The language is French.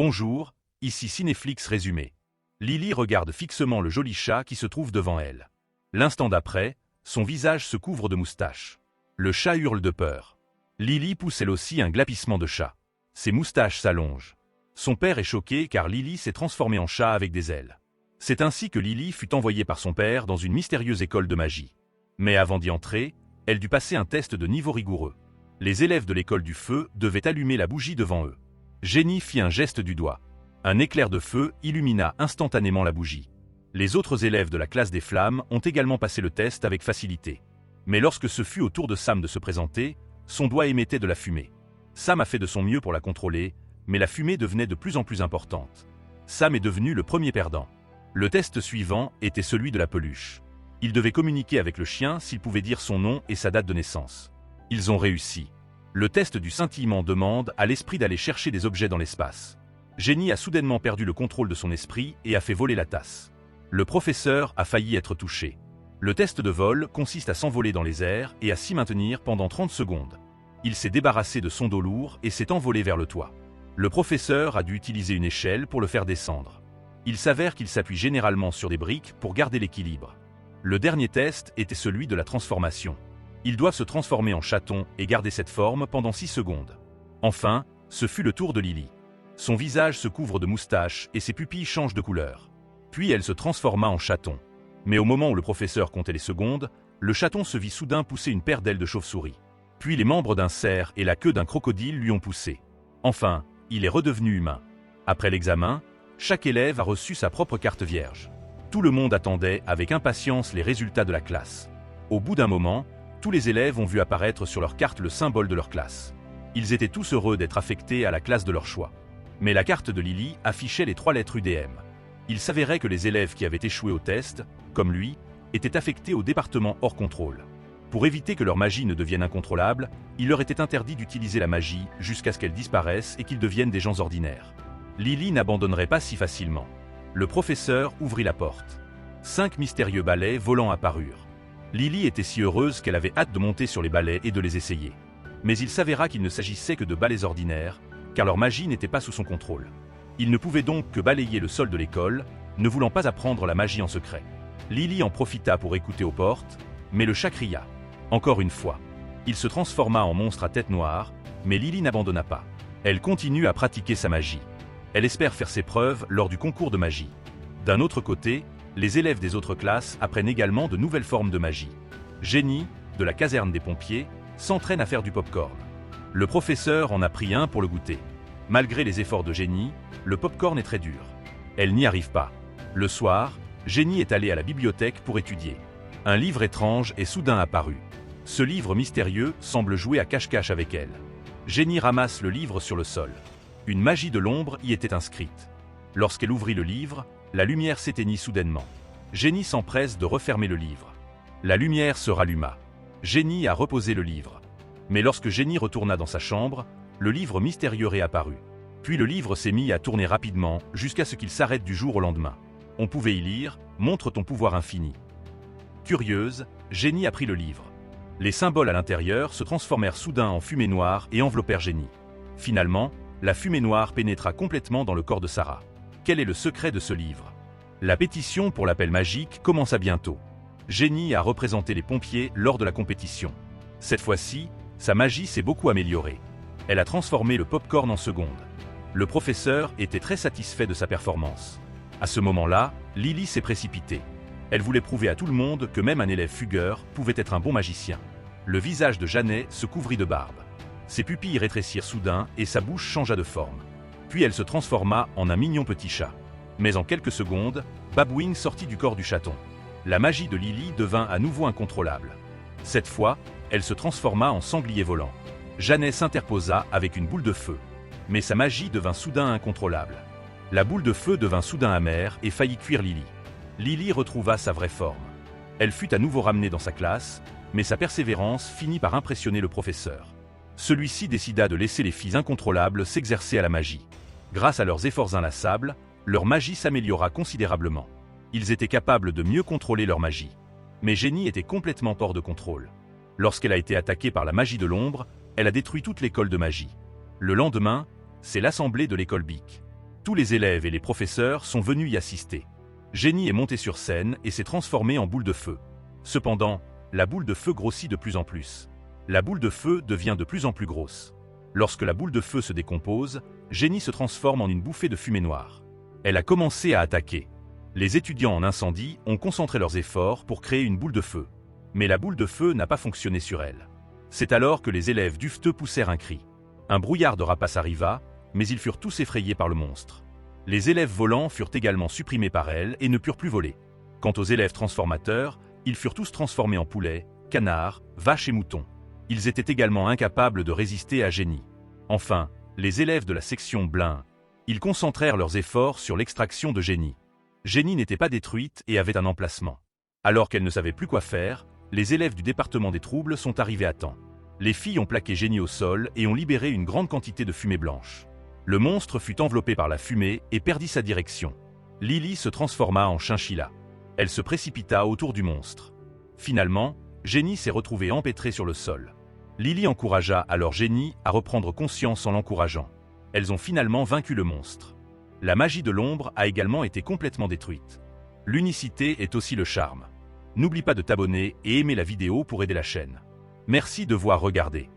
Bonjour, ici Cinéflix résumé. Lily regarde fixement le joli chat qui se trouve devant elle. L'instant d'après, son visage se couvre de moustaches. Le chat hurle de peur. Lily pousse elle aussi un glapissement de chat. Ses moustaches s'allongent. Son père est choqué car Lily s'est transformée en chat avec des ailes. C'est ainsi que Lily fut envoyée par son père dans une mystérieuse école de magie. Mais avant d'y entrer, elle dut passer un test de niveau rigoureux. Les élèves de l'école du feu devaient allumer la bougie devant eux. Jenny fit un geste du doigt. Un éclair de feu illumina instantanément la bougie. Les autres élèves de la classe des flammes ont également passé le test avec facilité. Mais lorsque ce fut au tour de Sam de se présenter, son doigt émettait de la fumée. Sam a fait de son mieux pour la contrôler, mais la fumée devenait de plus en plus importante. Sam est devenu le premier perdant. Le test suivant était celui de la peluche. Il devait communiquer avec le chien s'il pouvait dire son nom et sa date de naissance. Ils ont réussi. Le test du scintillement demande à l'esprit d'aller chercher des objets dans l'espace. Jenny a soudainement perdu le contrôle de son esprit et a fait voler la tasse. Le professeur a failli être touché. Le test de vol consiste à s'envoler dans les airs et à s'y maintenir pendant 30 secondes. Il s'est débarrassé de son dos lourd et s'est envolé vers le toit. Le professeur a dû utiliser une échelle pour le faire descendre. Il s'avère qu'il s'appuie généralement sur des briques pour garder l'équilibre. Le dernier test était celui de la transformation. Ils doivent se transformer en chaton et garder cette forme pendant 6 secondes. Enfin, ce fut le tour de Lily. Son visage se couvre de moustaches et ses pupilles changent de couleur. Puis elle se transforma en chaton. Mais au moment où le professeur comptait les secondes, le chaton se vit soudain pousser une paire d'ailes de chauve-souris. Puis les membres d'un cerf et la queue d'un crocodile lui ont poussé. Enfin, il est redevenu humain. Après l'examen, chaque élève a reçu sa propre carte vierge. Tout le monde attendait avec impatience les résultats de la classe. Au bout d'un moment, tous les élèves ont vu apparaître sur leur carte le symbole de leur classe. Ils étaient tous heureux d'être affectés à la classe de leur choix. Mais la carte de Lily affichait les 3 lettres UDM. Il s'avérait que les élèves qui avaient échoué au test, comme lui, étaient affectés au département hors contrôle. Pour éviter que leur magie ne devienne incontrôlable, il leur était interdit d'utiliser la magie jusqu'à ce qu'elle disparaisse et qu'ils deviennent des gens ordinaires. Lily n'abandonnerait pas si facilement. Le professeur ouvrit la porte. 5 mystérieux balais volants apparurent. Lily était si heureuse qu'elle avait hâte de monter sur les balais et de les essayer. Mais il s'avéra qu'il ne s'agissait que de balais ordinaires, car leur magie n'était pas sous son contrôle. Il ne pouvait donc que balayer le sol de l'école, ne voulant pas apprendre la magie en secret. Lily en profita pour écouter aux portes, mais le chat cria. Encore une fois. Il se transforma en monstre à tête noire, mais Lily n'abandonna pas. Elle continue à pratiquer sa magie. Elle espère faire ses preuves lors du concours de magie. D'un autre côté, les élèves des autres classes apprennent également de nouvelles formes de magie. Jenny, de la caserne des pompiers, s'entraîne à faire du pop-corn. Le professeur en a pris un pour le goûter. Malgré les efforts de Jenny, le pop-corn est très dur. Elle n'y arrive pas. Le soir, Jenny est allée à la bibliothèque pour étudier. Un livre étrange est soudain apparu. Ce livre mystérieux semble jouer à cache-cache avec elle. Jenny ramasse le livre sur le sol. Une magie de l'ombre y était inscrite. Lorsqu'elle ouvrit le livre, la lumière s'éteignit soudainement. Jenny s'empresse de refermer le livre. La lumière se ralluma. Jenny a reposé le livre. Mais lorsque Jenny retourna dans sa chambre, le livre mystérieux réapparut. Puis le livre s'est mis à tourner rapidement jusqu'à ce qu'il s'arrête du jour au lendemain. On pouvait y lire « Montre ton pouvoir infini ». Curieuse, Jenny a pris le livre. Les symboles à l'intérieur se transformèrent soudain en fumée noire et enveloppèrent Jenny. Finalement, la fumée noire pénétra complètement dans le corps de Sarah. Quel est le secret de ce livre? La pétition pour l'appel magique commença bientôt. Jenny a représenté les pompiers lors de la compétition. Cette fois-ci, sa magie s'est beaucoup améliorée. Elle a transformé le pop-corn en secondes. Le professeur était très satisfait de sa performance. À ce moment-là, Lily s'est précipitée. Elle voulait prouver à tout le monde que même un élève fugueur pouvait être un bon magicien. Le visage de Janet se couvrit de barbe. Ses pupilles rétrécirent soudain et sa bouche changea de forme. Puis elle se transforma en un mignon petit chat. Mais en quelques secondes, Babwing sortit du corps du chaton. La magie de Lily devint à nouveau incontrôlable. Cette fois, elle se transforma en sanglier volant. Janet s'interposa avec une boule de feu. Mais sa magie devint soudain incontrôlable. La boule de feu devint soudain amère et faillit cuire Lily. Lily retrouva sa vraie forme. Elle fut à nouveau ramenée dans sa classe, mais sa persévérance finit par impressionner le professeur. Celui-ci décida de laisser les filles incontrôlables s'exercer à la magie. Grâce à leurs efforts inlassables, leur magie s'améliora considérablement. Ils étaient capables de mieux contrôler leur magie. Mais Jenny était complètement hors de contrôle. Lorsqu'elle a été attaquée par la magie de l'ombre, elle a détruit toute l'école de magie. Le lendemain, c'est l'assemblée de l'école Bic. Tous les élèves et les professeurs sont venus y assister. Jenny est montée sur scène et s'est transformée en boule de feu. Cependant, la boule de feu grossit de plus en plus. La boule de feu devient de plus en plus grosse. Lorsque la boule de feu se décompose, Jenny se transforme en une bouffée de fumée noire. Elle a commencé à attaquer. Les étudiants en incendie ont concentré leurs efforts pour créer une boule de feu. Mais la boule de feu n'a pas fonctionné sur elle. C'est alors que les élèves duveteux poussèrent un cri. Un brouillard de rapaces arriva, mais ils furent tous effrayés par le monstre. Les élèves volants furent également supprimés par elle et ne purent plus voler. Quant aux élèves transformateurs, ils furent tous transformés en poulets, canards, vaches et moutons. Ils étaient également incapables de résister à Jenny. Enfin, les élèves de la section Blin, ils concentrèrent leurs efforts sur l'extraction de Jenny. Jenny n'était pas détruite et avait un emplacement. Alors qu'elle ne savait plus quoi faire, les élèves du département des troubles sont arrivés à temps. Les filles ont plaqué Jenny au sol et ont libéré une grande quantité de fumée blanche. Le monstre fut enveloppé par la fumée et perdit sa direction. Lily se transforma en chinchilla. Elle se précipita autour du monstre. Finalement, Jenny s'est retrouvée empêtrée sur le sol. Lily encouragea alors Jenny à reprendre conscience en l'encourageant. Elles ont finalement vaincu le monstre. La magie de l'ombre a également été complètement détruite. L'unicité est aussi le charme. N'oublie pas de t'abonner et aimer la vidéo pour aider la chaîne. Merci de voir regarder.